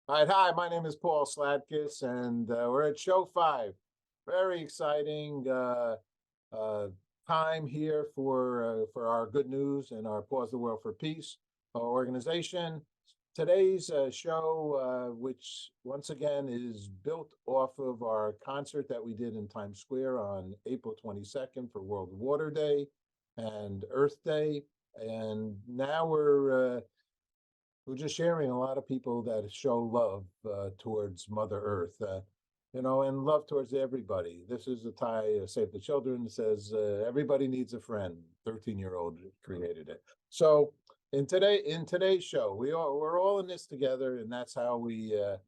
All right, hi, my name is Paul Slatkus, and we're at show 5. Very exciting uh, time here for our good news and our Pause the World for Peace organization. Today's show, which once again is built off of our concert that we did in Times Square on April 22nd for World Water Day and Earth Day. And now we're just sharing a lot of people that show love towards Mother Earth, and love towards everybody. This is a tie, Save the Children says everybody needs a friend. 13-year-old created it. So in today's show, we're all in this together, and that's how we'll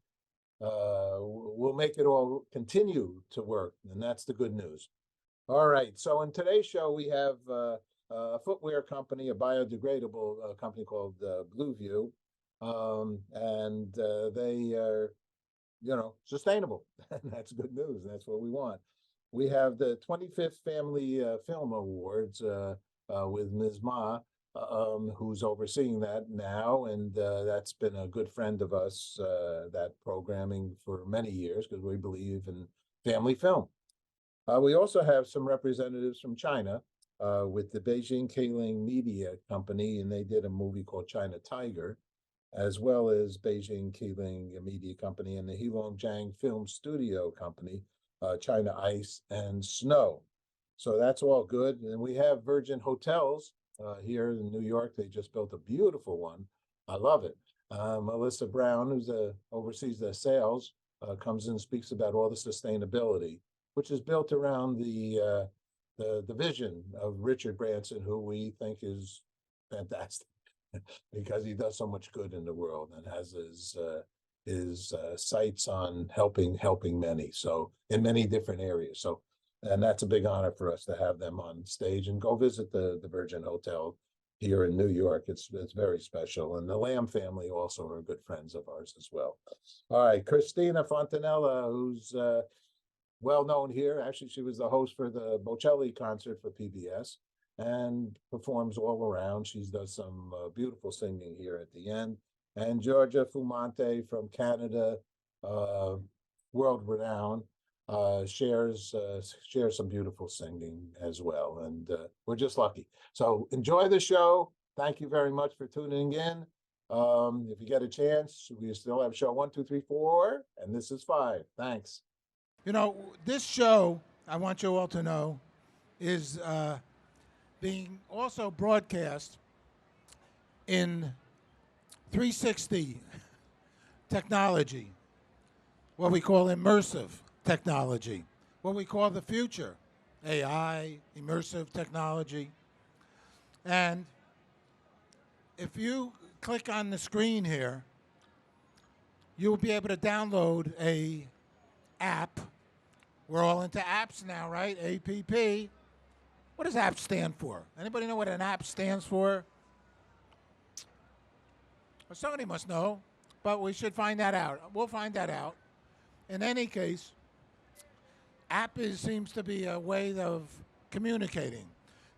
make it all continue to work, and that's the good news. All right. So in today's show, we have a footwear company, a biodegradable company called Blue View, and they are, sustainable. And that's good news. That's what we want. We have the 25th Family Film Awards with Ms. Ma, who's overseeing that now, and that's been a good friend of us, that programming for many years, because we believe in family film. We also have some representatives from China with the Beijing Keeling Media Company, and they did a movie called China Tiger, as well as Beijing Keeling Media Company and the Heilongjiang Film Studio Company, China Ice and Snow. So that's all good. And we have Virgin Hotels here in New York. They just built a beautiful one. I love it. Melissa Brown, who's oversees the sales, comes in and speaks about all the sustainability, which is built around the vision of Richard Branson, who we think is fantastic because he does so much good in the world and has his sights on helping many, so in many different areas. So, and that's a big honor for us to have them on stage, and go visit the Virgin Hotel here in New York. It's very special, and the Lamb family also are good friends of ours as well. All right, Christina Fontanella, who's well known here. Actually, she was the host for the Bocelli concert for PBS and performs all around. She does some beautiful singing here at the end. And Georgia Fumante from Canada, uh, world renowned, shares some beautiful singing as well. And we're just lucky. So enjoy the show. Thank you very much for tuning in. If you get a chance, we still have show 1, 2, 3, 4, and this is 5. Thanks. This show, I want you all to know, is being also broadcast in 360 technology, what we call immersive technology, what we call the future, AI, immersive technology. And if you click on the screen here, you'll be able to download a app. We're all into apps now, right? APP. What does app stand for? Anybody know what an app stands for? Well, somebody must know, but we should find that out. We'll find that out. In any case, seems to be a way of communicating.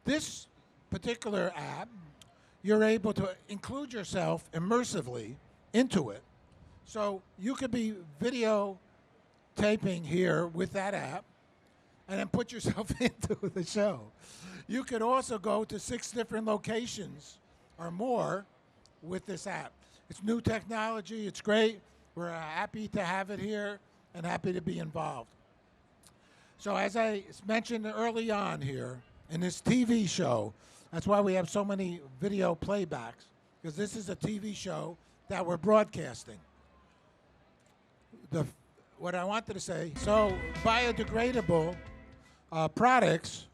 This particular app, you're able to include yourself immersively into it. So you could be video taping here with that app and then put yourself into the show. You could also go to 6 different locations or more with this app. It's new technology. It's great. We're happy to have it here and happy to be involved. So as I mentioned early on here, in this TV show, that's why we have so many video playbacks, because this is a TV show that we're broadcasting. What I wanted to say, so biodegradable products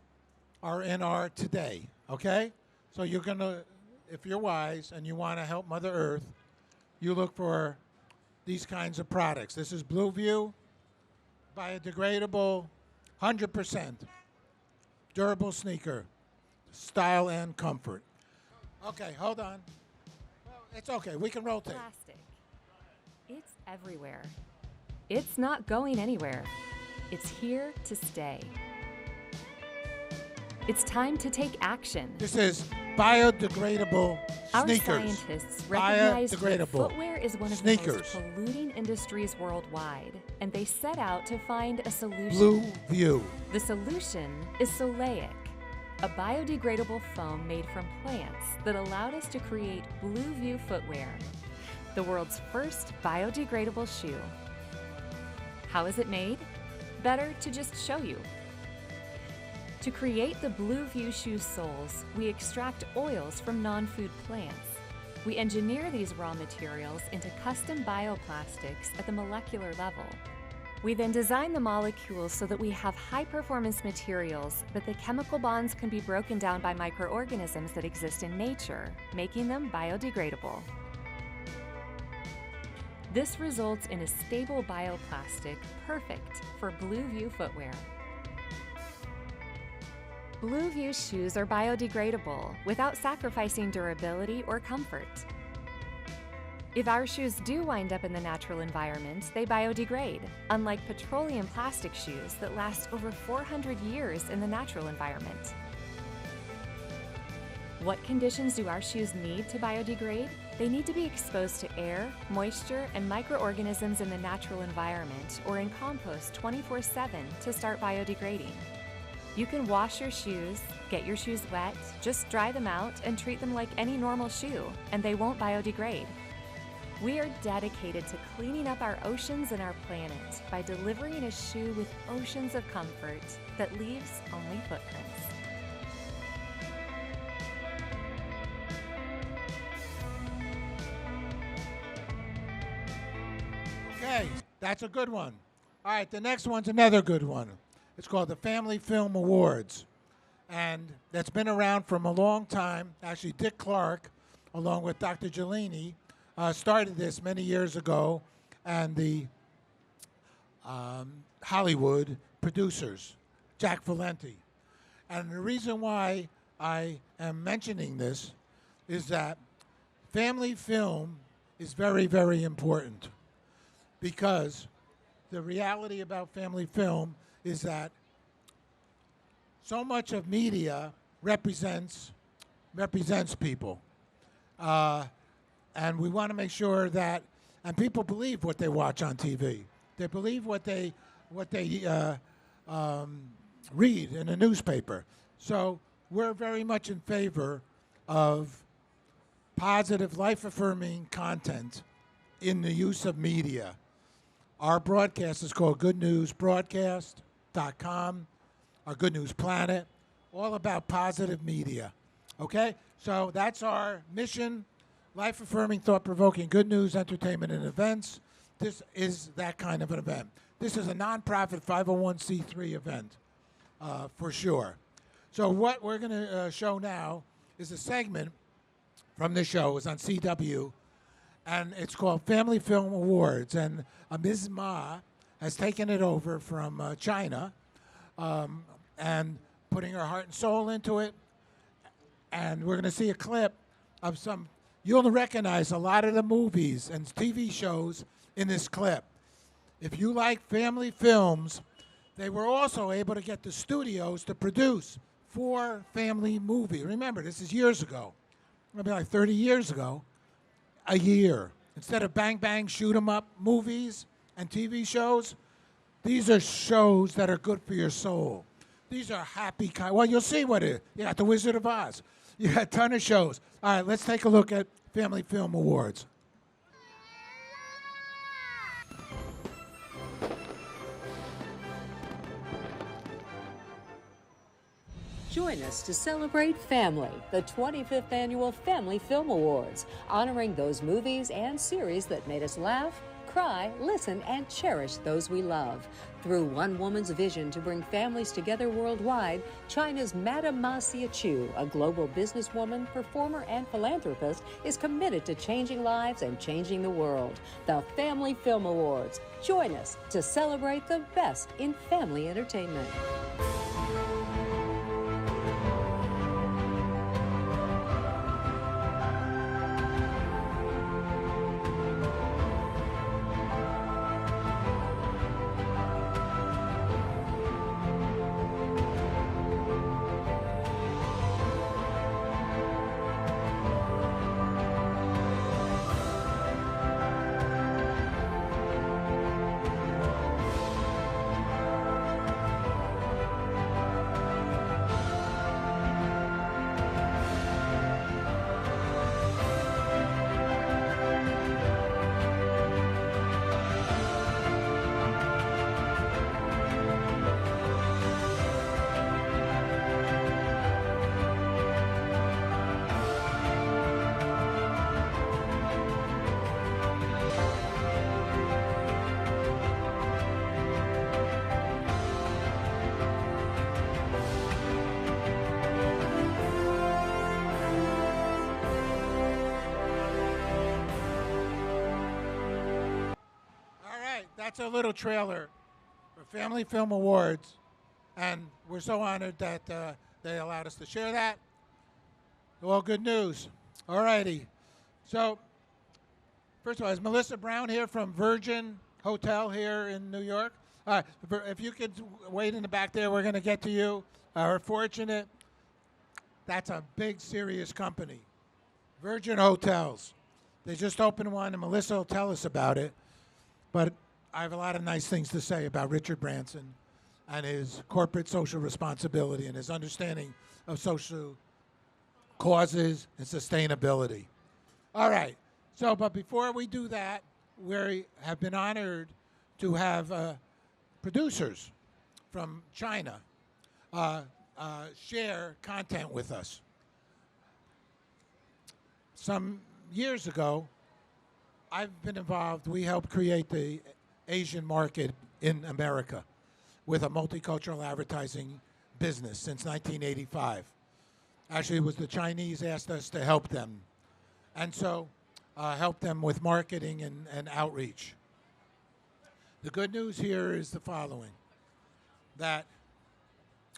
are in our today, okay? So you're going to, if you're wise and you want to help Mother Earth, you look for these kinds of products. This is Blue View, biodegradable, 100% durable sneaker, style and comfort. Okay, hold on. Well, it's okay, we can rotate. Plastic. It's everywhere. It's not going anywhere. It's here to stay. It's time to take action. This is biodegradable Our sneakers. scientists recognize that Biodegradable footwear is one of the sneakers. most polluting industries worldwide, and they set out to find a solution. Blue View. The solution is Soleic, a biodegradable foam made from plants that allowed us to create Blue View footwear, the world's first biodegradable shoe. How is it made? Better to just show you. To create the Blue View shoe soles, we extract oils from non-food plants. We engineer these raw materials into custom bioplastics at the molecular level. We then design the molecules so that we have high-performance materials, but the chemical bonds can be broken down by microorganisms that exist in nature, making them biodegradable. This results in a stable bioplastic perfect for Blue View footwear. Blue View shoes are biodegradable without sacrificing durability or comfort. If our shoes do wind up in the natural environment, they biodegrade, unlike petroleum plastic shoes that last over 400 years in the natural environment. What conditions do our shoes need to biodegrade? They need to be exposed to air, moisture, and microorganisms in the natural environment or in compost 24/7 to start biodegrading. You can wash your shoes, get your shoes wet, just dry them out and treat them like any normal shoe, and they won't biodegrade. We are dedicated to cleaning up our oceans and our planet by delivering a shoe with oceans of comfort that leaves only footprints. Okay, that's a good one. All right, the next one's another good one. It's called the Family Film Awards, and that's been around from a long time. Actually, Dick Clark, along with Dr. Gelini, started this many years ago, and the Hollywood producers, Jack Valenti. And the reason why I am mentioning this is that family film is very, very important, because the reality about family film is that so much of media represents people. And we want to make sure that, and people believe what they watch on TV. They believe what they read in a newspaper. So we're very much in favor of positive, life-affirming content in the use of media. Our broadcast is called goodnewsbroadcast.com, our Good News Planet, all about positive media. Okay? So that's our mission, life-affirming, thought-provoking good news, entertainment, and events. This is that kind of an event. This is a nonprofit 501c3 event, for sure. So what we're going to show now is a segment from this show. It was on CW, and it's called Family Film Awards. And Ms. Ma has taken it over from China and putting her heart and soul into it. And we're going to see a clip of some. You'll recognize a lot of the movies and TV shows in this clip. If you like family films, they were also able to get the studios to produce 4 family movies. Remember, this is years ago. Maybe like 30 years ago. A year. Instead of bang, bang, shoot 'em up movies and TV shows, these are shows that are good for your soul. These are happy kind. Well, you'll see what it is. You got The Wizard of Oz. You got a ton of shows. All right, let's take a look at Family Film Awards. Join us to celebrate family, the 25th Annual Family Film Awards, honoring those movies and series that made us laugh, cry, listen, and cherish those we love. Through one woman's vision to bring families together worldwide, China's Madame Ma Xiaochu, a global businesswoman, performer, and philanthropist, is committed to changing lives and changing the world. The Family Film Awards. Join us to celebrate the best in family entertainment. that's a little trailer for Family Film Awards, and we're so honored that they allowed us to share that. All good news. All righty. So, first of all, is Melissa Brown here from Virgin Hotel here in New York? All right, if you could wait in the back there, we're going to get to you. We're fortunate. That's a big, serious company. Virgin Hotels. They just opened one, and Melissa will tell us about it. But I have a lot of nice things to say about Richard Branson and his corporate social responsibility and his understanding of social causes and sustainability. All right. So, but before we do that, we have been honored to have producers from China share content with us. Some years ago, I've been involved. We helped create the Asian market in America with a multicultural advertising business since 1985. Actually, it was the Chinese asked us to help them. And so help them with marketing and outreach. The good news here is the following, that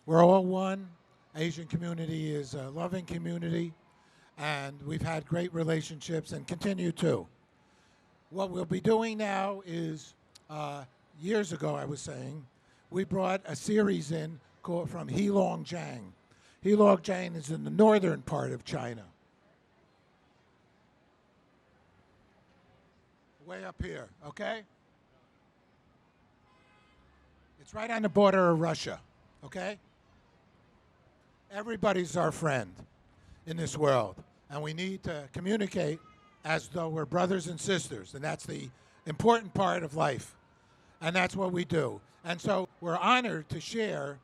we're all one. Asian community is a loving community, and we've had great relationships and continue to. What we'll be doing now is, years ago I was saying, we brought a series in called from Heilongjiang. Heilongjiang is in the northern part of China. Way up here, okay? It's right on the border of Russia, okay? Everybody's our friend in this world, and we need to communicate as though we're brothers and sisters, and that's the important part of life, and that's what we do. And so we're honored to share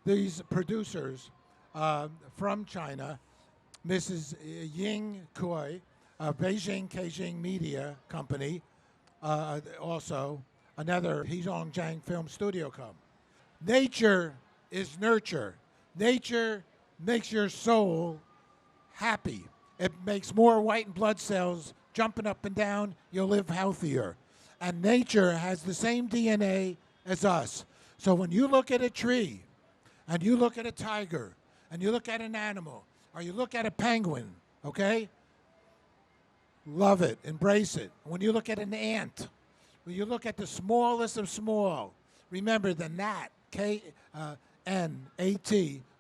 these producers from China, Mrs. Ying Kui, Beijing Keijing Media Company, also another Heilongjiang Film Studio Company. Nature is nurture. Nature makes your soul happy. It makes more white blood cells jumping up and down. You'll live healthier. And nature has the same DNA as us. So when you look at a tree, and you look at a tiger, and you look at an animal, or you look at a penguin, okay? Love it, embrace it. When you look at an ant, when you look at the smallest of small, remember the gnat, K-N-A-T,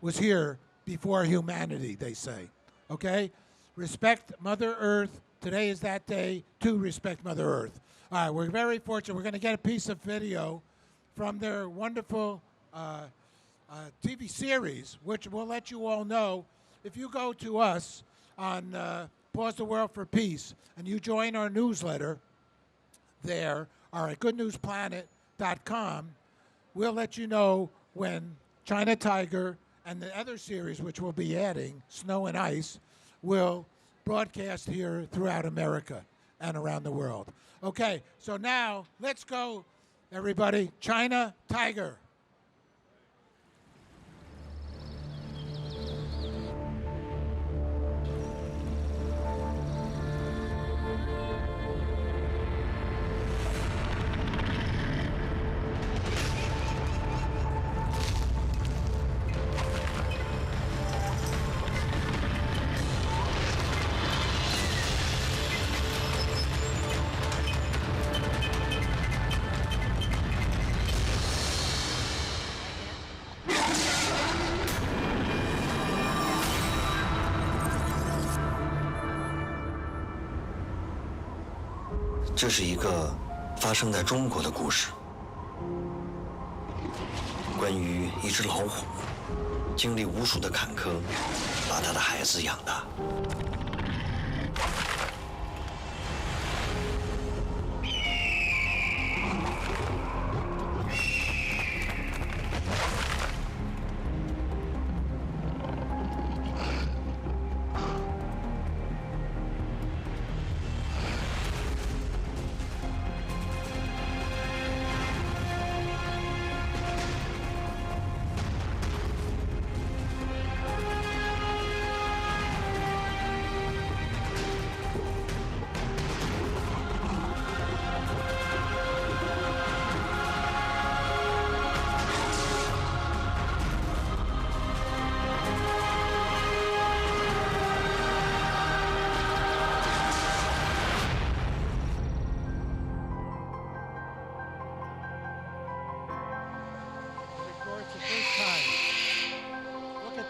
was here before humanity, they say, okay? Respect Mother Earth. Today is that day to respect Mother Earth. All right, we're very fortunate. We're going to get a piece of video from their wonderful TV series, which we'll let you all know. If you go to us on Pause the World for Peace and you join our newsletter there, or at goodnewsplanet.com, we'll let you know when China Tiger and the other series, which we'll be adding, Snow and Ice, will broadcast here throughout America and around the world. Okay, so now let's go, everybody. China Tiger.这是一个发生在中国的故事，关于一只老虎经历无数的坎坷，把他的孩子养大。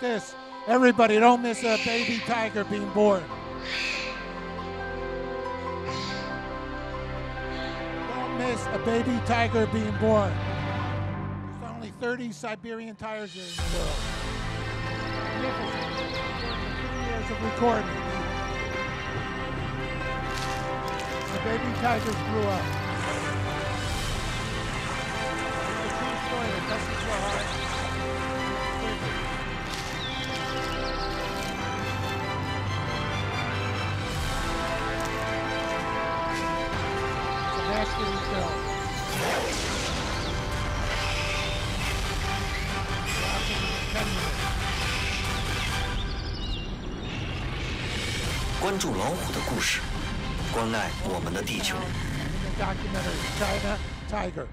about this? Everybody, don't miss a baby tiger being born. Don't miss a baby tiger being born. There's only 30 Siberian tigers in the world. Magnificent. 3 years of recording. The baby tigers grew up. It's a true story. It touches your heart. It's a masterly film. Watch it in 10 minutes. 关注老虎的故事，关爱我们的地球。 In the documentary, China Tiger.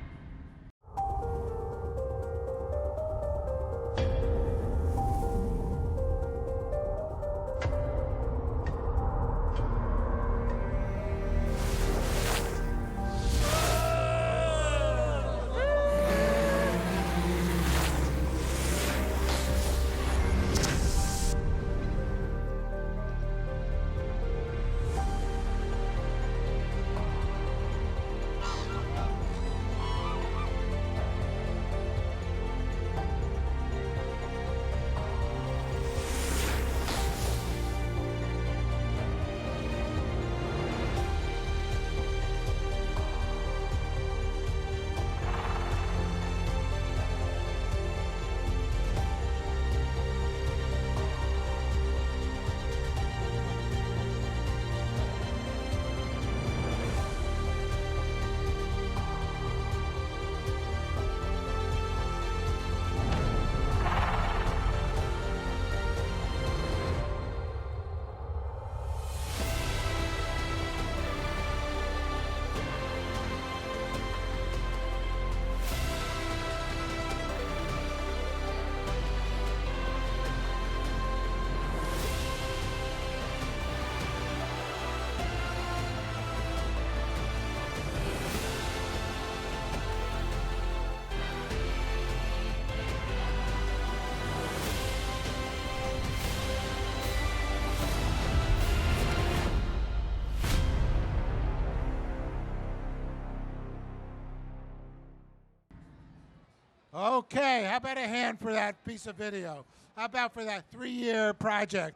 Okay, how about a hand for that piece of video? How about for that 3-year project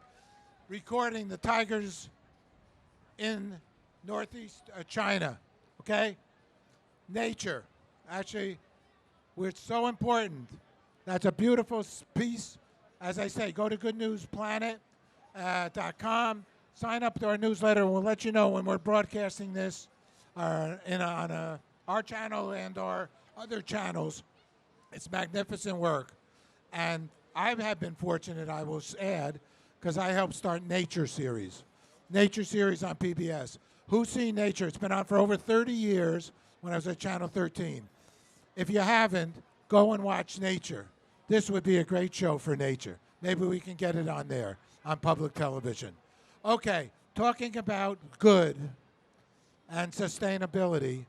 recording the tigers in northeast China, okay? Nature, actually, it's so important. That's a beautiful piece. As I say, go to goodnewsplanet.com, sign up to our newsletter, and we'll let you know when we're broadcasting this on our channel and our other channels. It's magnificent work. And I have been fortunate, I will add, because I helped start Nature Series. Nature Series on PBS. Who's seen Nature? It's been on for over 30 years when I was at Channel 13. If you haven't, go and watch Nature. This would be a great show for Nature. Maybe we can get it on there, on public television. Okay, talking about good and sustainability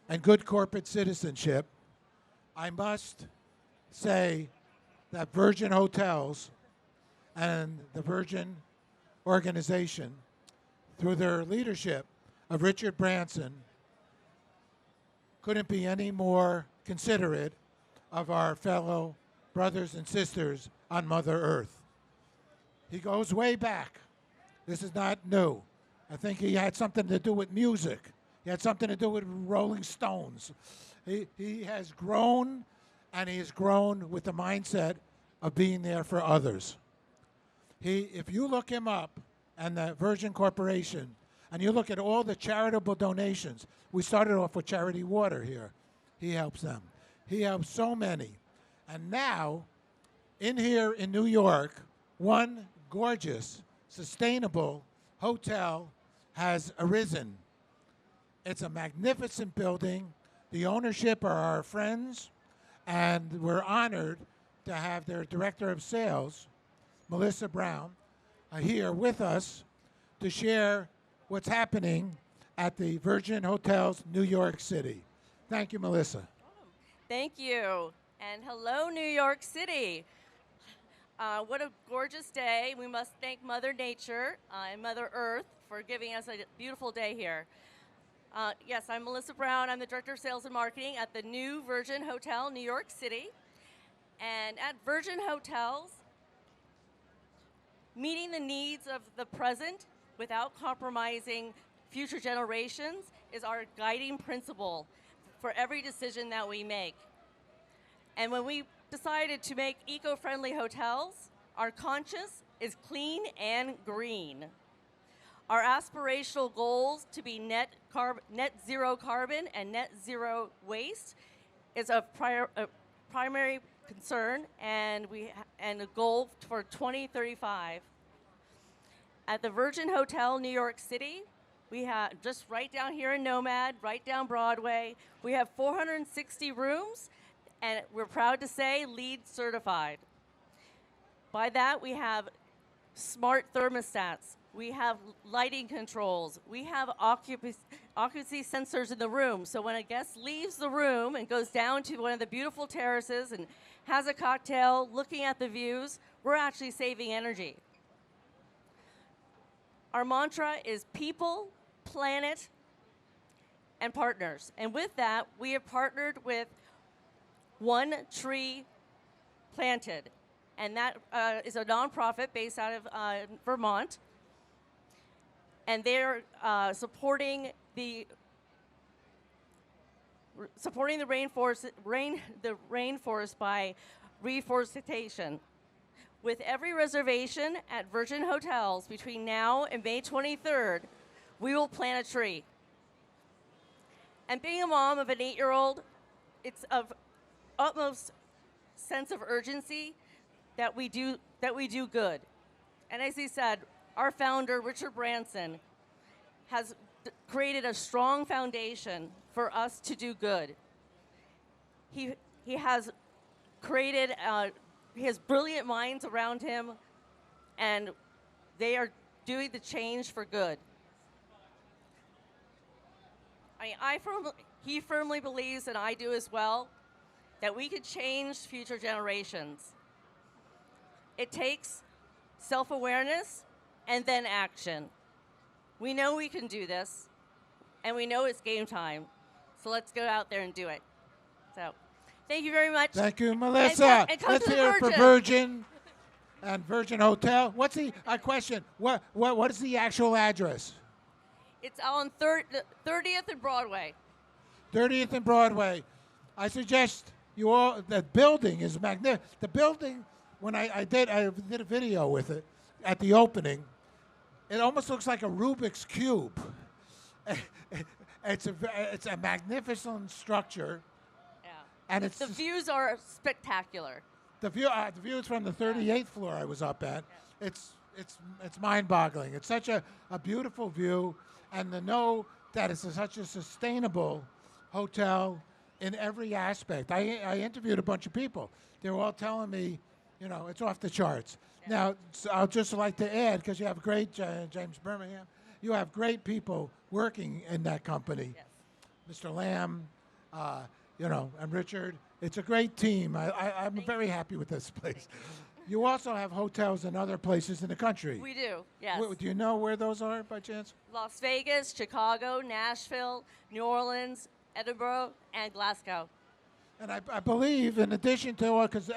and good corporate citizenship, I must say that Virgin Hotels and the Virgin organization, through their leadership of Richard Branson, couldn't be any more considerate of our fellow brothers and sisters on Mother Earth. He goes way back. This is not new. I think he had something to do with music. He had something to do with Rolling Stones. He has grown, and he has grown with the mindset of being there for others. If you look him up and the Virgin Corporation, and you look at all the charitable donations, we started off with Charity Water here. He helps them. He helps so many. And now, in here in New York, one gorgeous, sustainable hotel has arisen. It's a magnificent building. The ownership are our friends, and we're honored to have their director of sales, Melissa Brown, here with us to share what's happening at the Virgin Hotels, New York City. Thank you, Melissa. Thank you. And hello, New York City. What a gorgeous day. We must thank Mother Nature and Mother Earth for giving us a beautiful day here. Yes, I'm Melissa Brown. I'm the Director of Sales and Marketing at the new Virgin Hotel, New York City. And at Virgin Hotels, meeting the needs of the present without compromising future generations is our guiding principle for every decision that we make. And when we decided to make eco-friendly hotels, our conscience is clean and green. Our aspirational goals to be net zero carbon and net zero waste is a primary concern, and a goal for 2035. At the Virgin Hotel, New York City, we have just right down here in Nomad, right down Broadway. We have 460 rooms, and we're proud to say LEED certified. By that, we have smart thermostats. We have lighting controls. We have occupancy sensors in the room. So when a guest leaves the room and goes down to one of the beautiful terraces and has a cocktail looking at the views, we're actually saving energy. Our mantra is people, planet, and partners. And with that, we have partnered with One Tree Planted. And that is a nonprofit based out of Vermont. And they're supporting the rainforest by reforestation. With every reservation at Virgin Hotels between now and May 23rd, we will plant a tree. And being a mom of an 8-year-old, it's of utmost sense of urgency that we do good. And as he said, our founder, Richard Branson, has created a strong foundation for us to do good. He has created his brilliant minds around him, and they are doing the change for good. He firmly believes, and I do as well, that we could change future generations. It takes self-awareness and then action. We know we can do this, and we know it's game time. So let's go out there and do it. So, thank you very much. Thank you, Melissa. And come Let's to the hear it for Virgin and Virgin Hotel. What's the question? What is the actual address? It's on 30th and Broadway. 30th and Broadway. I suggest you all. The building is magnificent. The building. When I did a video with it at the opening. It almost looks like a Rubik's Cube. It's a magnificent structure. Yeah. And the views are spectacular. The views from the 38th floor I was up at. Yeah. It's mind-boggling. It's such a beautiful view, and to know that it's such a sustainable hotel in every aspect. I interviewed a bunch of people. They were all telling me, it's off the charts. Yeah. Now, I'll just like to add, because you have great, James Birmingham, you have great people working in that company. Yes. Mr. Lamb, and Richard. It's a great team. I'm very happy with this place. You also have hotels in other places in the country. We do, yes. Do you know where those are by chance? Las Vegas, Chicago, Nashville, New Orleans, Edinburgh, and Glasgow. And I believe, in addition to, because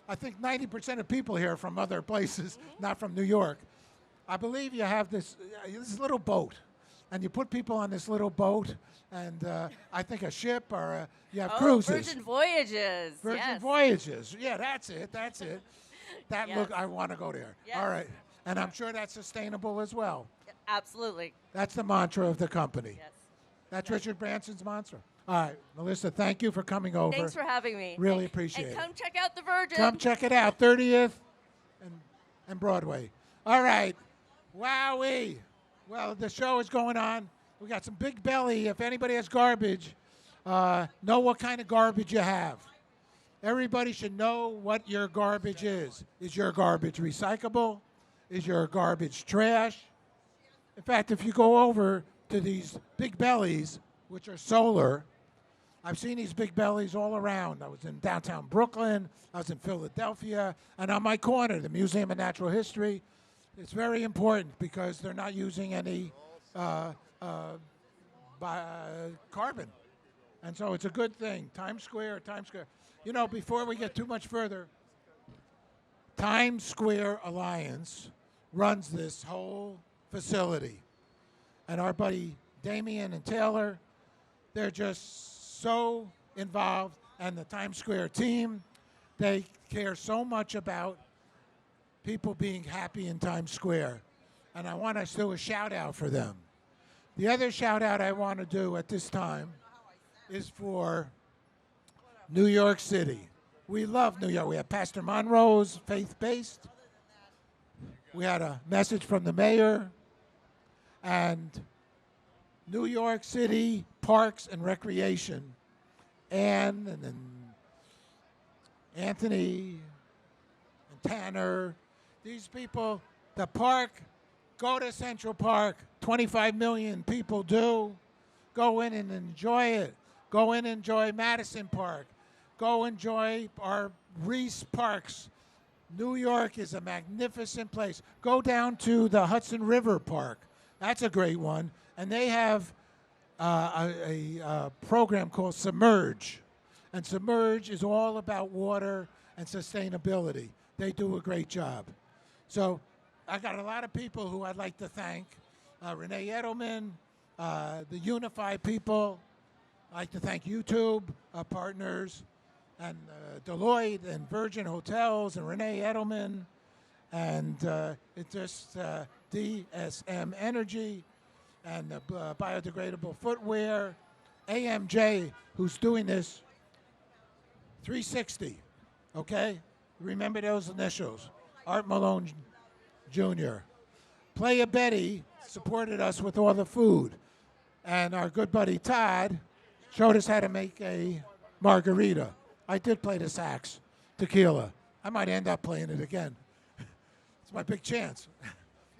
I think 90% of people here are from other places, not from New York. I believe you have this little boat, and you put people on this little boat, and I think a ship or you have cruises. Virgin Voyages. Virgin Voyages. Yeah, that's it. That yes. Look, I want to go there. Yes. All right. And I'm sure that's sustainable as well. Absolutely. That's the mantra of the company. Yes. That's Richard Branson's mantra. All right, Melissa, thank you for coming over. Thanks for having me. Really appreciate it. And come check out the Virgin. Come check it out, 30th and Broadway. All right. Wowee. Well, the show is going on. We got some big belly. If anybody has garbage, know what kind of garbage you have. Everybody should know what your garbage is. Is your garbage recyclable? Is your garbage trash? In fact, if you go over to these big bellies, which are solar, I've seen these big bellies all around. I was in downtown Brooklyn, I was in Philadelphia, and on my corner, the Museum of Natural History. It's very important because they're not using any carbon. And so it's a good thing. Times Square. You know, before we get too much further, Times Square Alliance runs this whole facility. And our buddy Damien and Taylor, they're just so involved. And the Times Square team, they care so much about people being happy in Times Square. And I want to do a shout out for them. The other shout out I want to do at this time is for New York City. We love New York. We have Pastor Monroe's faith-based. We had a message from the mayor. And New York City Parks and Recreation, and then Anthony and Tanner, these people, the park, go to Central Park. 25 million people do. Go in and enjoy it. Go in and enjoy Madison Park. Go enjoy our Reese Parks. New York is a magnificent place. Go down to the Hudson River Park. That's a great one. And they have a program called Submerge. And Submerge is all about water and sustainability. They do a great job. So I got a lot of people who I'd like to thank. Renee Edelman, the Unify people. I'd like to thank YouTube partners, and Deloitte and Virgin Hotels and Renee Edelman, and it's just DSM Energy and biodegradable footwear, AMJ, who's doing this 360, okay? Remember those initials, Art Malone Jr. Playa Betty supported us with all the food, and our good buddy Todd showed us how to make a margarita. I did play the sax, tequila. I might end up playing it again. It's my big chance.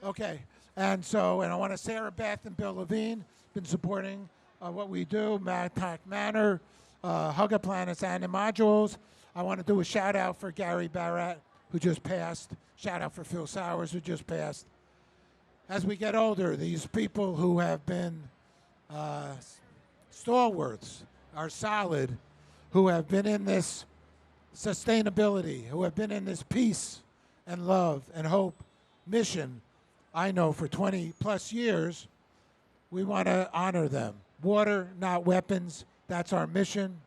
Okay, and I want to Sarah Beth and Bill Levine, been supporting what we do, Mattack Manor, Hugger Planets and Modules. I want to do a shout out for Gary Barrett, who just passed. Shout out for Phil Sowers, who just passed. As we get older, these people who have been stalwarts are solid, who have been in this sustainability, who have been in this peace and love and hope mission, I know for 20 plus years. We want to honor them. Water, not weapons, that's our mission.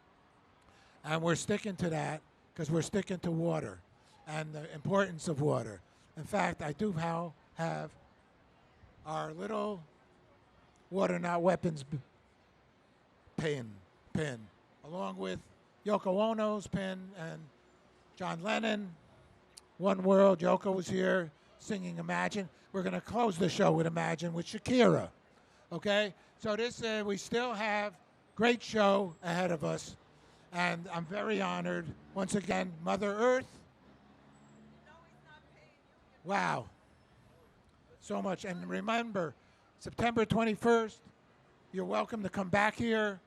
And we're sticking to that because we're sticking to water and the importance of water. In fact, I do have our little water, not weapons pin, along with Yoko Ono's pin and John Lennon, One World. Yoko was here singing Imagine. We're going to close the show with Imagine with Shakira, okay? So this, we still have great show ahead of us, and I'm very honored. Once again, Mother Earth. Wow. So much. And remember, September 21st, you're welcome to come back here.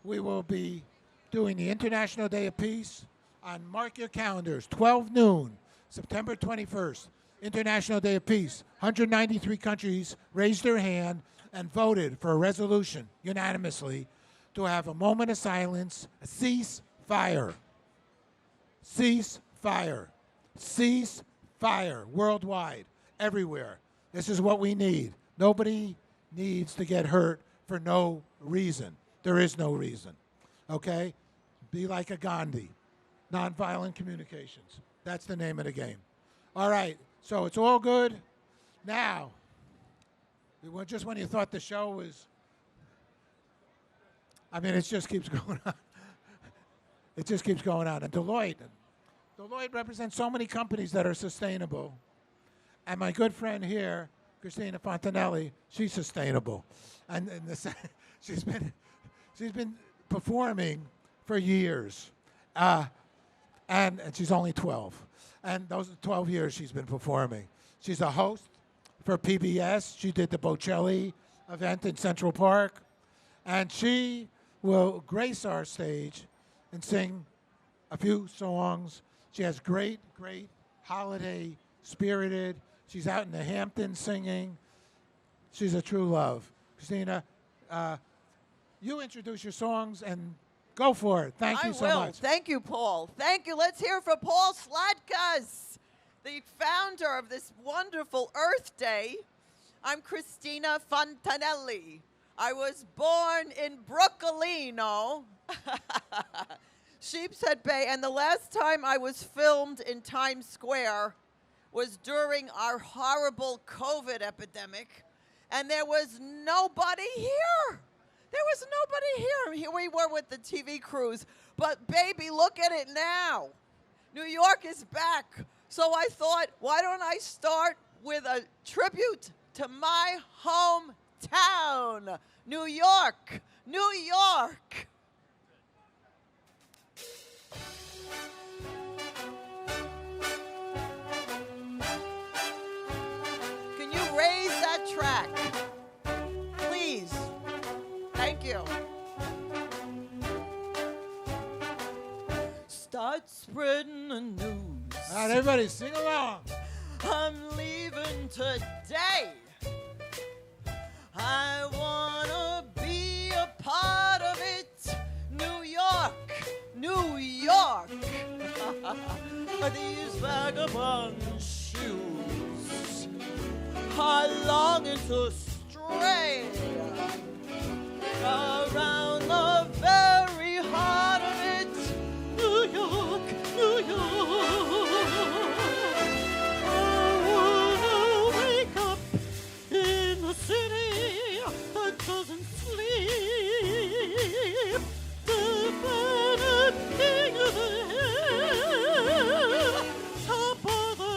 We will be doing the International Day of Peace on, mark your calendars, 12 noon, September 21st, International Day of Peace. 193 countries raised their hand and voted for a resolution unanimously to have a moment of silence, a cease fire. Cease fire. Cease fire worldwide, everywhere. This is what we need. Nobody needs to get hurt for no reason. There is no reason. Okay? Be like a Gandhi. Nonviolent communications. That's the name of the game. All right. So it's all good. Now, just when you thought the show was, I mean, it just keeps going on. It just keeps going on. And Deloitte represents so many companies that are sustainable. And my good friend here, Christina Fontanelli, she's sustainable. And she's been performing for years. And she's only 12. And those are 12 years she's been performing. She's a host for PBS. She did the Bocelli event in Central Park. And she will grace our stage and sing a few songs. She has great holiday spirited. She's out in the Hamptons singing. She's a true love. Christina, you introduce your songs and go for it. Thank you so much. Thank you, Paul. Thank you. Let's hear for Paul Slatkas, the founder of this wonderful Earth Day. I'm Christina Fontanelli. I was born in Brooklino, Sheepshead Bay, and the last time I was filmed in Times Square was during our horrible COVID epidemic, and there was nobody here. There was nobody here. Here we were with the TV crews. But baby, look at it now. New York is back. So I thought, why don't I start with a tribute to my hometown, New York, New York. Can you raise that track? Please. Thank you. Start spreading the news. All right, everybody, sing along. I'm leaving today. I wanna be a part of it. New York, New York. These vagabond shoes are longing to stray around the very heart of it. New York, New York. I wanna wake up in a city that doesn't sleep. The planet king of the hill, top of the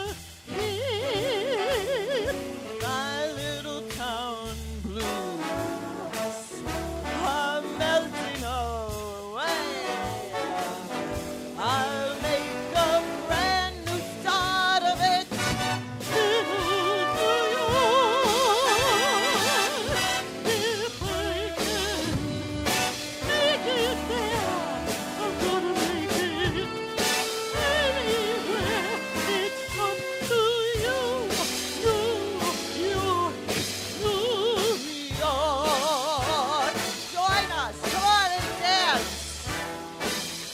heap. My little town blues are melting away. I'll make a brand new start of it. Little New York. If I can make it there, I'm gonna make it anywhere. It's up to you, New York, New York. Join us, come on and dance.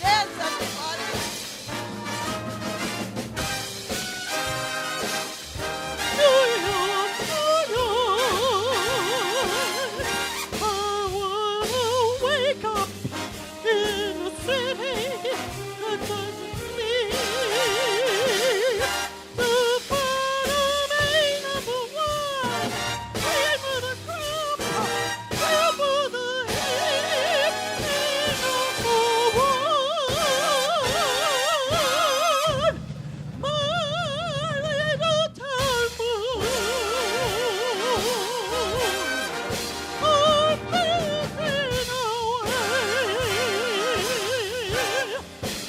Dance, everybody. New York, New York. I wanna wake up in a city that doesn't sleep. The bottom ain't number one. Cream of the crop, top of the heap, ain't number one. My little town blues are melting away.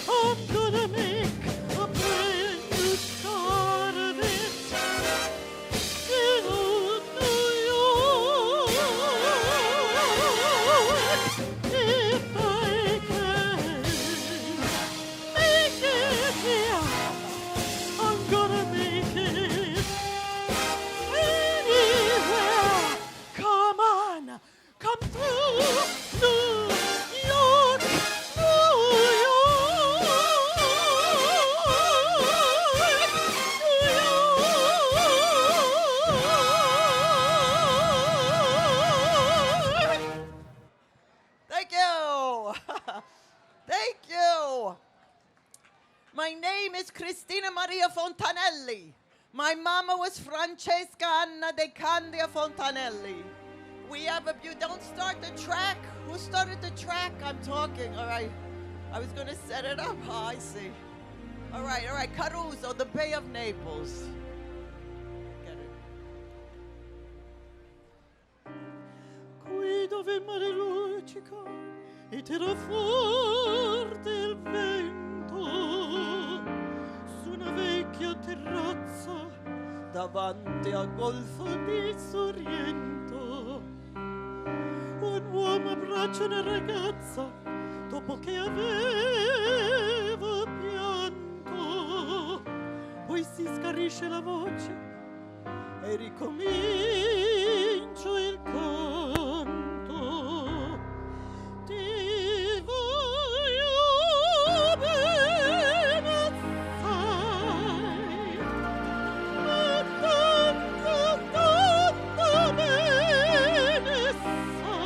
I'm gonna make a brand new start of it. Little New York. If I can make it here, I'm gonna make it anywhere. Come on, come through, New York, New York. Thank you. Thank you. My name is Cristina Maria Fontanelli. My mama was Francesca Anna de Candia Fontanelli. We have a don't start the track. Who started the track? I'm talking. All right. I was going to set it up. Oh, I see. All right. Caruso, the Bay of Naples. Get it. Qui dove il mare luccica e tira forte il vento, su una vecchia terrazza davanti al golfo di Sorrento, un uomo abbraccia abbraccia una ragazza dopo che aveva pianto, poi si scarisce la voce e ricomincia il canto. Ti voglio bene assai, ma tanto, tanto bene sai,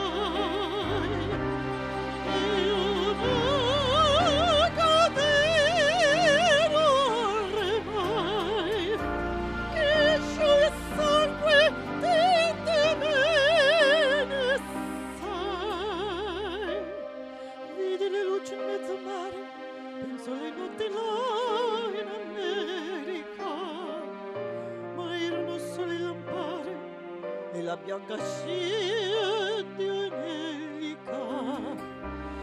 io non caderò mai, che scioglie sangue di bene sai. Vidi le luci in mezzo mare, penso alle notti là in America, ma erano sole lampare e la bianca scia di un'elica.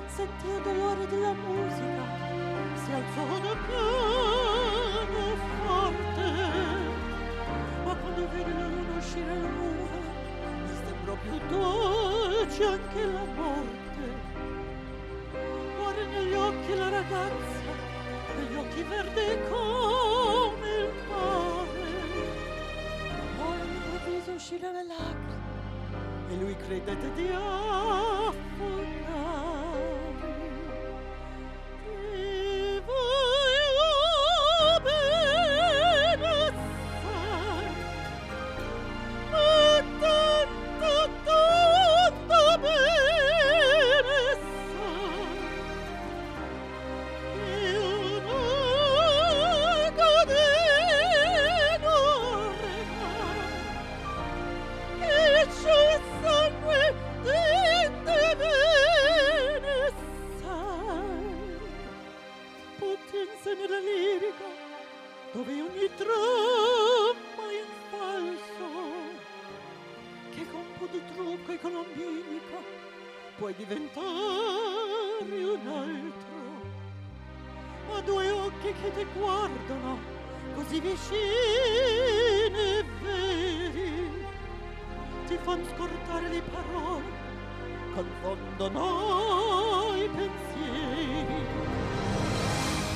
Sentì il dolore della musica, si alzò da pianoforte, ma quando vide la luna uscire dalla nuvole, mi sembrò più dolce anche la morte. Guarda negli occhi la ragazza, negli occhi verdi come il mare. Poi all'improvviso uscirono le lacrime e lui credette di affogare. Ti voglio bene assai, ma tanto, tanto bene sai, io non caderò mai, che c'è sangue di te bene sai. Potenza nella lirica, dove ogni dramma è in falso, che con un po' di trucco e colombinica puoi diventare un altro. Ma due occhi che ti guardano così vicini e veri, ti fanno scordare le parole, confondono i pensieri.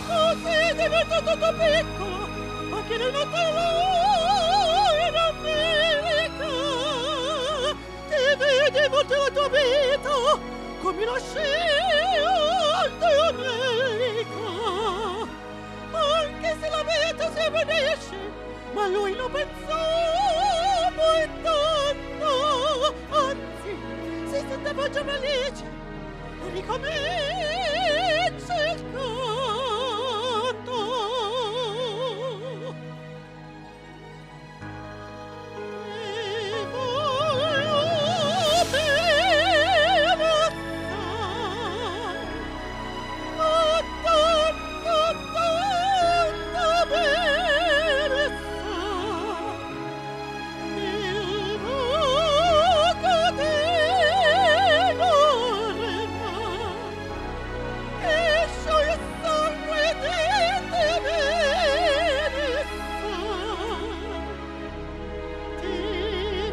Così diventa tutto piccolo, anche nel notte là in America. Ti vedi volta la tua vita come la scia di un'elica. Anche se la vita si avvedesce, ma lui non pensò poi tanto, anzi si senteva già felice e ricomincia il canto. Ti voglio bene assai, ma tanto, tanto bene sai, io non caderò mai, che scioglie sangue di te bene sai. Ti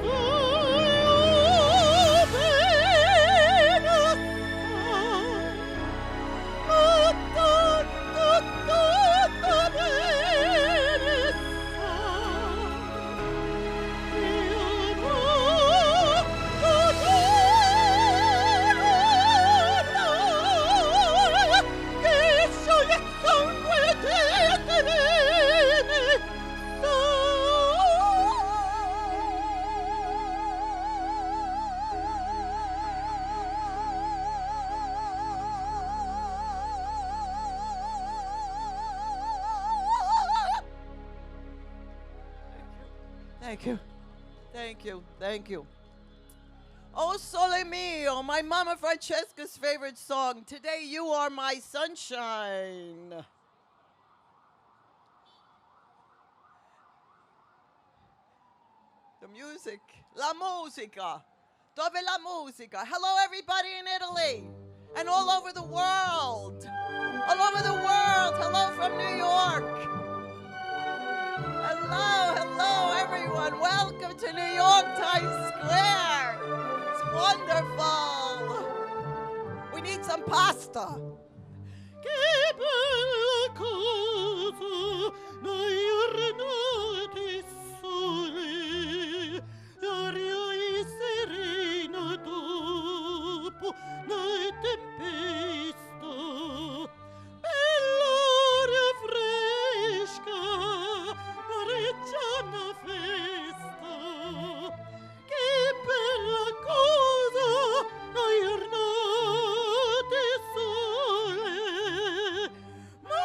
voglio bene assai, ma tanto, tanto bene sai, io non caderò mai, che scioglie sangue di te bene Thank you. Thank you. Thank you. Oh, Sole Mio, my Mama Francesca's favorite song. Today you are my sunshine. The music. La musica. Dove la musica. Hello, everybody in Italy and all over the world. All over the world. Hello from New York. Hello, hello, everyone. Welcome to New York Times Square. It's wonderful. some pasta. Che bella cosa, noi giornate sole, l'aria è serena dopo la tempesta, bell'aria fresca, pareggiana festa, che bella cosa, noi giornate sole, ma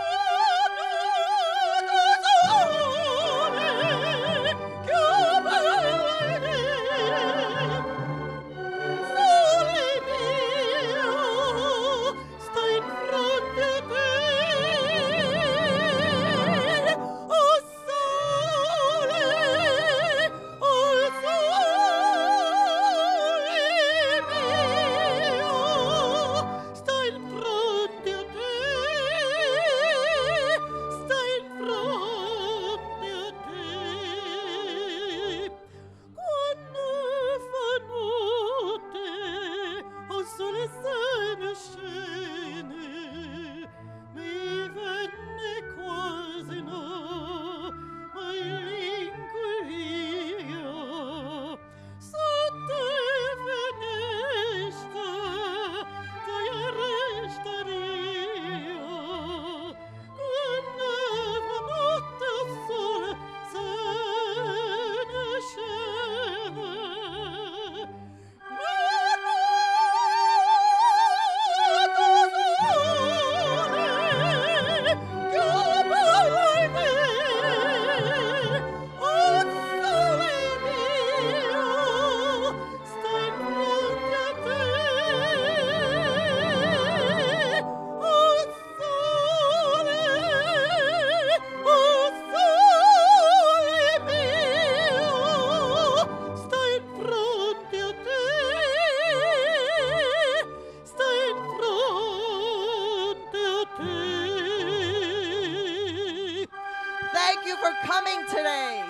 Thank you for coming today.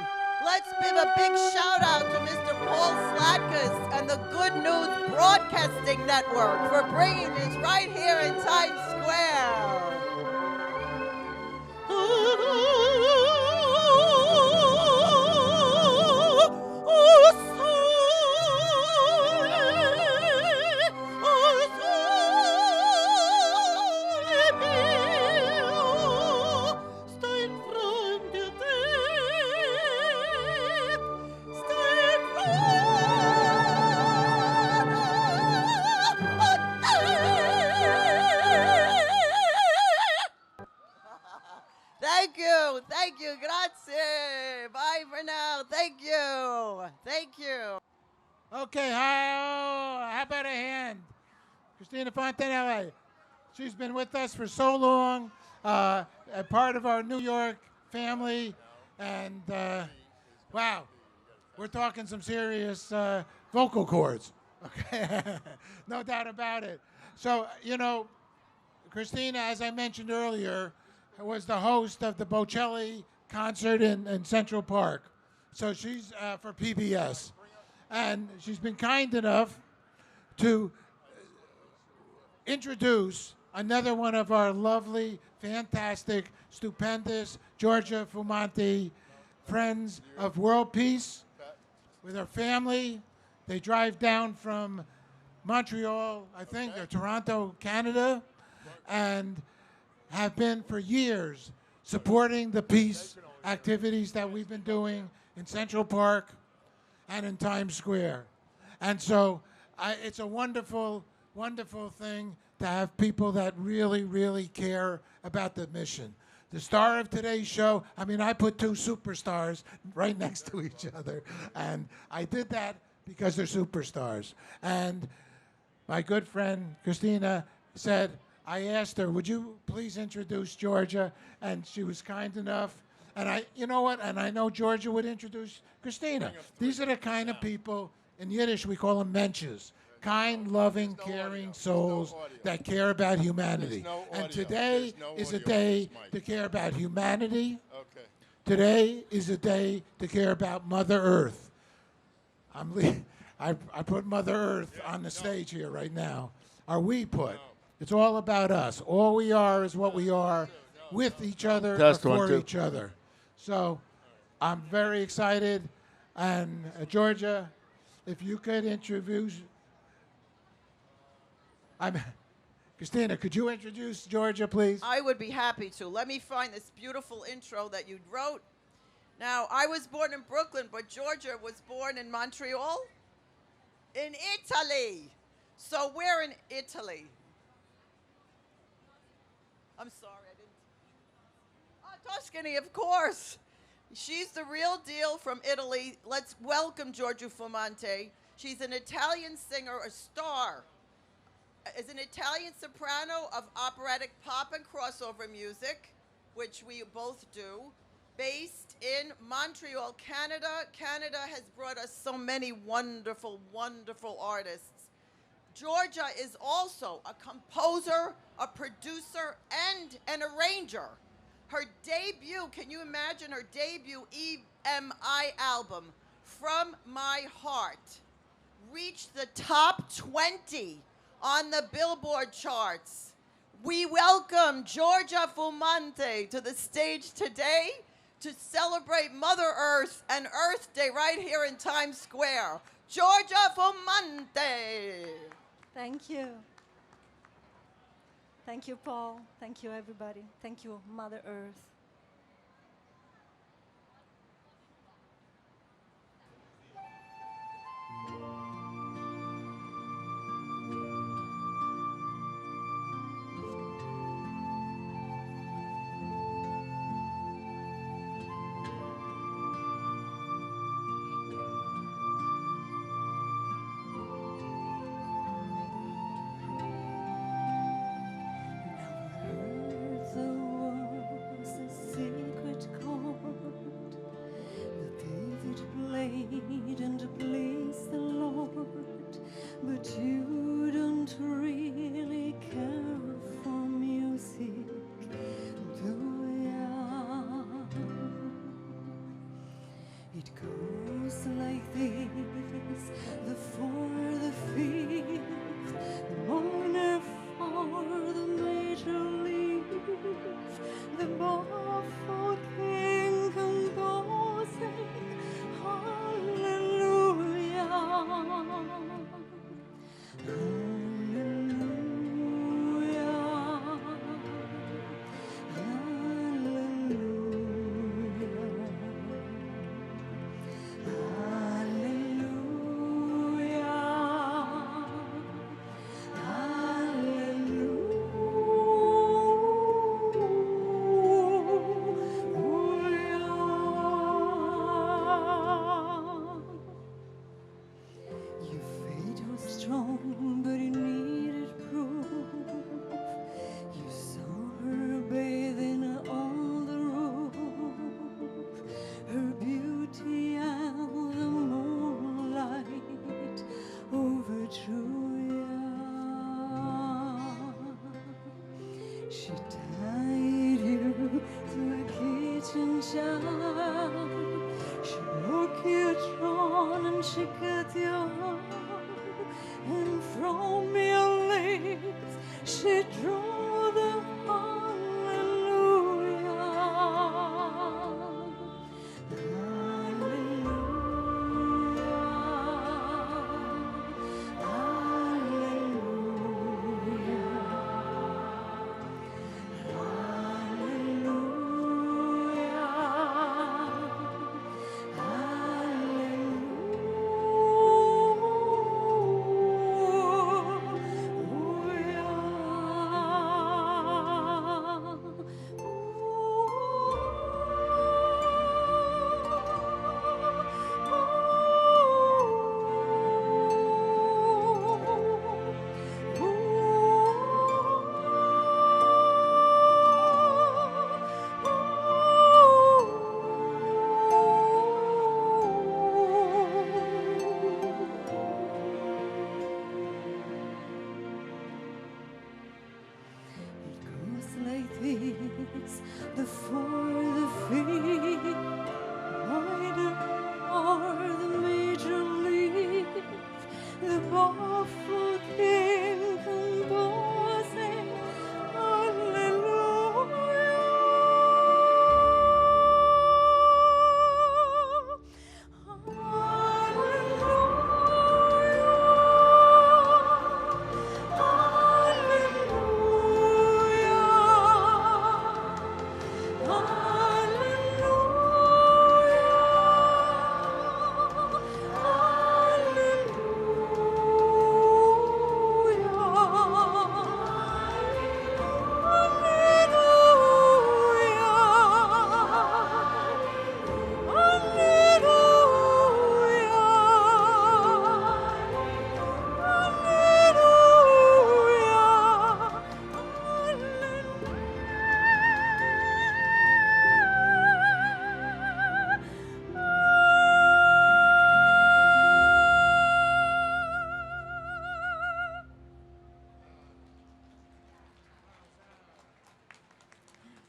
Let's give a big shout out to Mr. Paul Slatkus and the Good News Broadcasting Network for bringing this right here in Times Square. Thank you, grazie. Bye for now. Thank you. Okay, how about a hand? Christina Fontanelli. She's been with us for so long, a part of our New York family, and wow, we're talking some serious vocal cords. Okay, no doubt about it. So, you know, Christina, as I mentioned earlier, was the host of the Bocelli concert in Central Park. So she's for PBS. And she's been kind enough to introduce another one of our lovely, fantastic, stupendous Georgia Fumanti friends of world peace with her family. They drive down from Montreal, I think, or Toronto, Canada, and have been for years supporting the peace activities that we've been doing in Central Park and in Times Square. And so it's a wonderful, wonderful thing to have people that really, really care about the mission. The star of today's show, I mean, I put two superstars right next to each other, and I did that because they're superstars. And my good friend Christina said, I asked her, would you please introduce Georgia? And she was kind enough. And you know what? And I know Georgia would introduce Christina. These are the kind of people, in Yiddish we call them mensches, kind, loving, caring souls that care about humanity. And today is a day to care about humanity. Today is a day to care about Mother Earth. I put Mother Earth on the stage here right now. Or we put. It's all about us. All we are is what we are with each other or Test, one, for two. each other. So I'm very excited. And Georgia, if you could introduce, Christina, could you introduce Georgia, please? I would be happy to. Let me find this beautiful intro that you wrote. Now, I was born in Brooklyn, but Georgia was born in Montreal, in Italy. So we're in Italy. I'm sorry, I didn't. Tuscany, of course. She's the real deal from Italy. Let's welcome Giorgio Fumonte. She's an Italian singer, a star. Is an Italian soprano of operatic pop and crossover music, which we both do, based in Montreal, Canada. Canada has brought us so many wonderful, wonderful artists. Georgia is also a composer, a producer, and an arranger. Her debut, can you imagine her debut EMI album, From My Heart, reached the top 20 on the Billboard charts. We welcome Georgia Fumonte to the stage today to celebrate Mother Earth and Earth Day right here in Times Square. Georgia Fumonte. Thank you. Thank you, Paul. Thank you, everybody. Thank you, Mother Earth. But you don't really care for music, do ya? It goes like this: the fourth, the fifth, the minor for the major leaf, the baffled king composing hallelujah. Strong, but it needed proof. You saw her bathing on the roof, her beauty and the moonlight overthrew ya. She tied you to a kitchen shelf, she broke your throne and she cut your heart. And from your lips she drew the hallelujah. Hallelujah. The fourth, the fifth, minor or the major leaf, the baffled king composing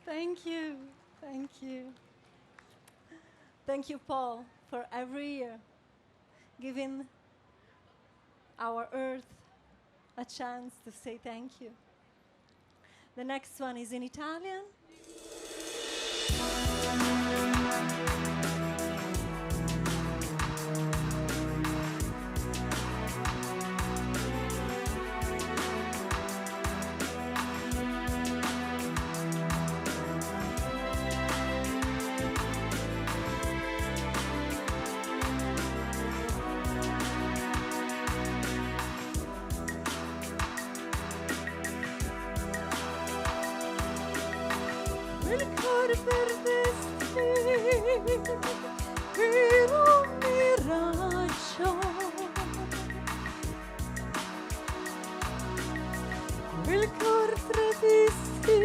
Thank you. Thank you. Thank you, Paul, for every year giving our earth a chance to say thank you. The next one is in Italian. Il cuore perdesti per un miraggio, il cuore tradisti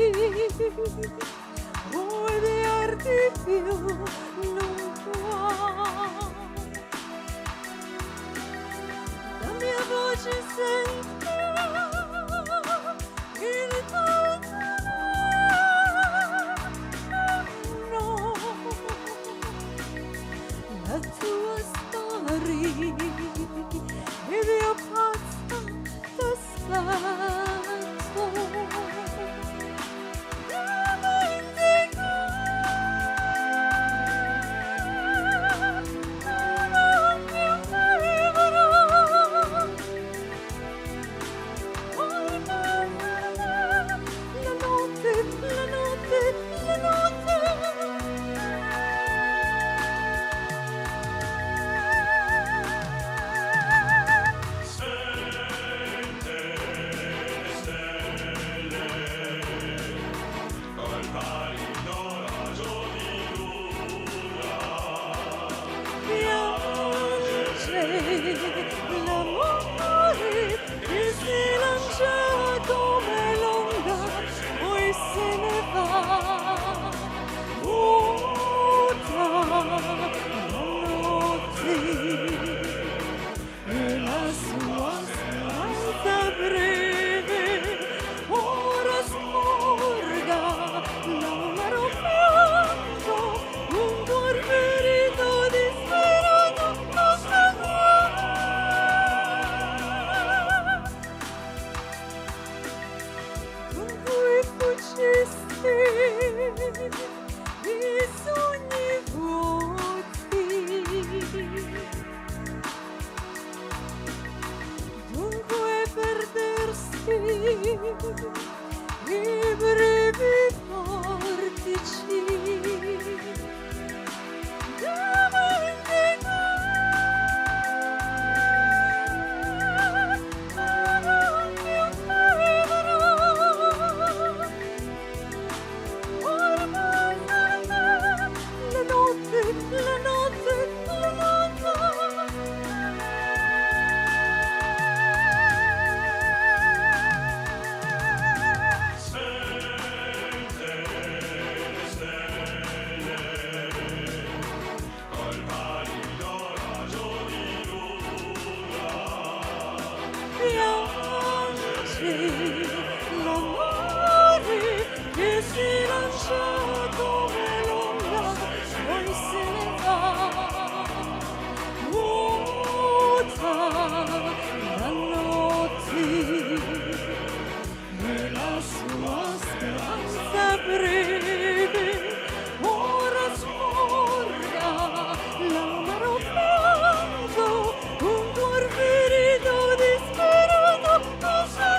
odiarti più non può. La mia voce sente il tuo no, la tua storia ed io pazza t'aspetto. L'amore che si lancia come l'onda, poi se ne va. Vuota la notte e la sua speranza breve ora sporga l'amaro pianto, un cuor ferito disperato non sangue. Con cui fuggiste i sogni vuoti, dunque perdersi i brevi vortici. L'amore che si lancia come l'onda, poi se ne va. Vuota la notte e la sua speranza breve ora sporga l'amaro pianto, un cuor ferito disperato non sa.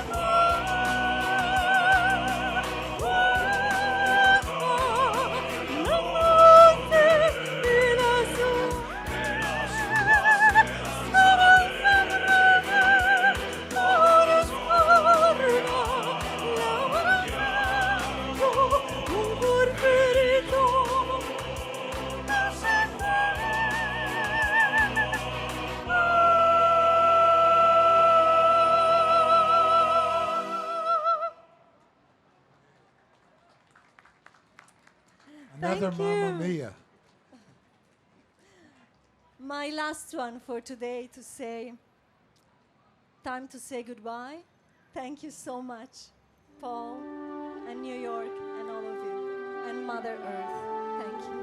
Another Thank Mamma you. Mia. My last one for today to say, time to say goodbye. Thank you so much, Paul and New York and all of you. Mother Earth. Thank you.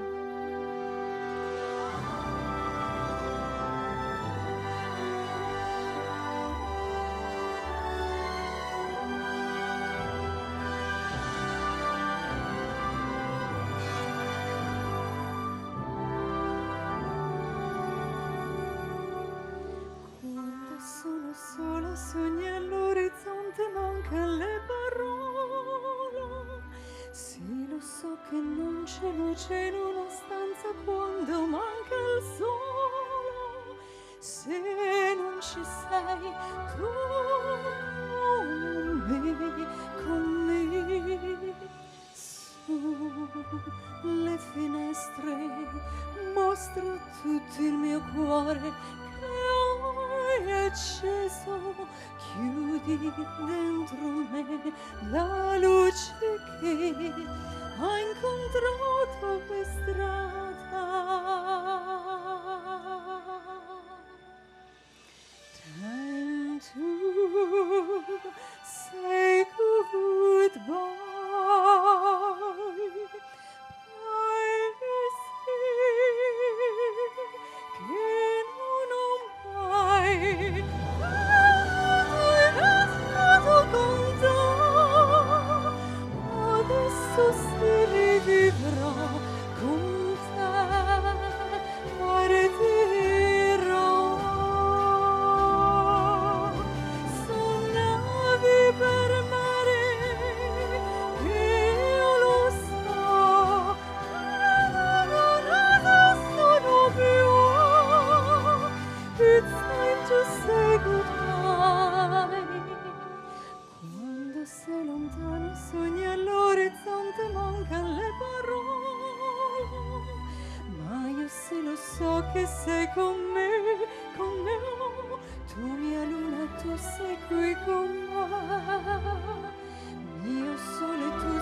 Quando sono sola sogni all'orizzonte, mancano le parole. Sì, lo so che non c'è luce in una stanza quando manca il sole. Se non ci sei tu con me, sulle finestre mostra tutto il mio cuore che hai acceso. Chiudi dentro me la luce che ha incontrato per strada. Time to say goodbye. Che non ho mai stato con te. Adesso si rivivrà con te. Partirò. Sognavi per mare, io lo so. Non adesso sono più. It's time to say goodbye. Quando sei lontano sogni all'orizzonte, mancano le parole. Ma io sì lo so che sei con me, oh. Tu mia luna, tu sei qui con me. Mio sole, tu